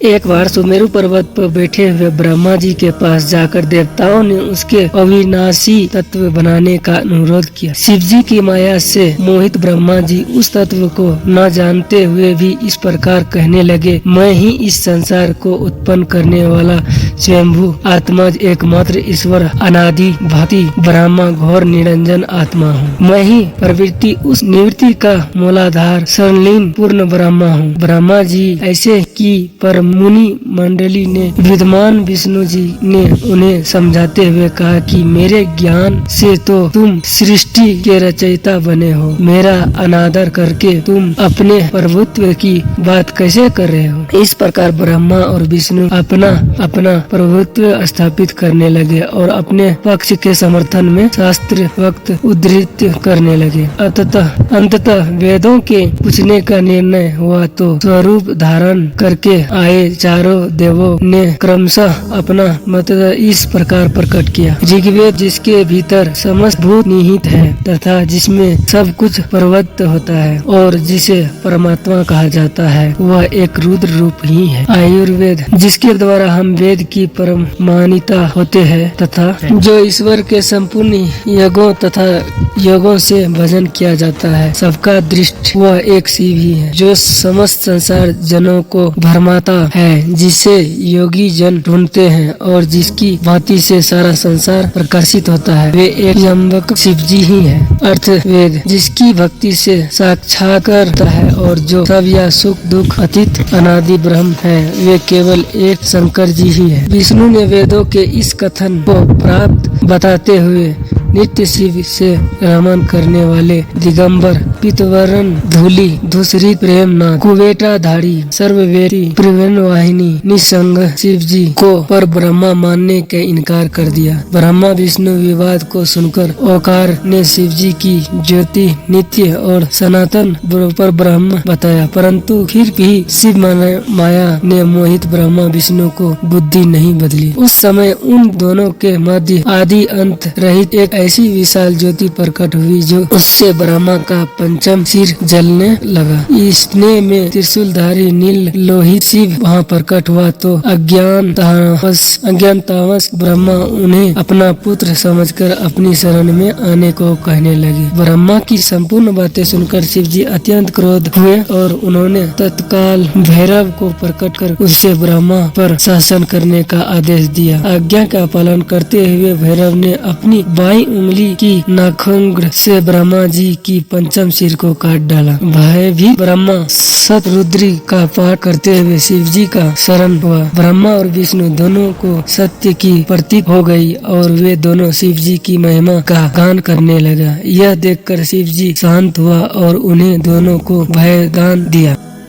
एक बार सुमेरु पर्वत पर बैठे हुए ब्रह्मा जी के पास जाकर देवताओं ने उसके अविनाशी तत्व बनाने का अनुरोध किया। शिव जी की माया से मोहित ब्रह्मा जी उस तत्व को न जानते हुए भी इस प्रकार कहने लगे, मैं ही इस संसार को उत्पन्न करने वाला स्वयंभू आत्मा एकमात्र ईश्वर अनादि भांति ब्रह्मा घोर निरंजन आत्मा हूँ। मैं ही प्रवृत्ति उस निवृत्ति का मूलाधार सर्वलीन पूर्ण ब्रह्मा हूँ। ब्रह्मा जी ऐसे की पर मुनि मंडली ने विद्वान विष्णु जी ने उन्हें समझाते हुए कहा कि मेरे ज्ञान से तो तुम सृष्टि के रचयिता बने हो, मेरा अनादर करके तुम अपने प्रभुत्व की बात कैसे कर रहे हो। इस प्रकार ब्रह्मा और विष्णु अपना अपना प्रभुत्व स्थापित करने लगे और अपने पक्ष के समर्थन में शास्त्र वक्त उद्धृत करने लगे। अंततः वेदों के पूछने का निर्णय हुआ तो स्वरूप धारण करके आए चारों देवों ने क्रमशः अपना मत इस प्रकार प्रकट किया। ऋग्वेद जिसके भीतर समस्त भूत निहित है तथा जिसमें सब कुछ प्रवृत्त होता है और जिसे परमात्मा कहा जाता है, वह एक रुद्र रूप ही है। आयुर्वेद जिसके द्वारा हम वेद की परम मान्यता होते हैं तथा जो ईश्वर के संपूर्ण यज्ञों तथा योगों से भजन किया जाता है, सबका दृष्ट वह एक शिव ही है जो समस्त संसार जनों को भरमाता है, जिसे योगी जन ढूंढते हैं और जिसकी भांति से सारा संसार प्रकाशित होता है, वे एक यम्बक शिव जी ही है। अर्थ वेद जिसकी भक्ति से साक्षात्कार होता है और जो सब या सुख दुख अतीत अनादि ब्रह्म है, वे केवल एक शंकर जी ही है। विष्णु ने वेदों के इस कथन को प्राप्त बताते हुए नित्य शिव से रमन करने वाले दिगंबर पीतवरण धूली धूसरी प्रेमनाथ कुवेटाधारी सर्ववेदी त्रिवेण वाहिनी निसंग शिव जी को पर ब्रह्मा मानने के इनकार कर दिया। ब्रह्मा विष्णु विवाद को सुनकर ओकार ने शिव जी की ज्योति नित्य और सनातन पर ब्रह्म बताया, परंतु फिर भी शिव माया ने मोहित ब्रह्मा विष्णु को बुद्धि नहीं बदली। उस समय उन दोनों के मध्य आदि अंत रहित एक ऐसी विशाल ज्योति प्रकट हुई जो उससे ब्रह्मा का पंचम सिर जलने लगा। इसने में त्रिशूलधारी नील लोहित शिव वहाँ प्रकट हुआ तो अज्ञानतावश ब्रह्मा उन्हें अपना पुत्र समझकर अपनी शरण में आने को कहने लगे। ब्रह्मा की संपूर्ण बातें सुनकर शिव जी अत्यंत क्रोध हुए और उन्होंने तत्काल भैरव को प्रकट कर उससे ब्रह्मा पर शासन करने का आदेश दिया। आज्ञा का पालन करते हुए भैरव ने अपनी बाईं उंगली की नाखुंग से ब्रह्मा जी की पंचम सिर को काट डाला। भयभीत ब्रह्मा सतरुद्री का पाठ करते हुए शिव जी का शरण हुआ। ब्रह्मा और विष्णु दोनों को सत्य की प्रतीक हो गई और वे दोनों शिव जी की महिमा का गान करने लगा। यह देखकर शिव जी शांत हुआ और उन्हें दोनों को भय दान दिया।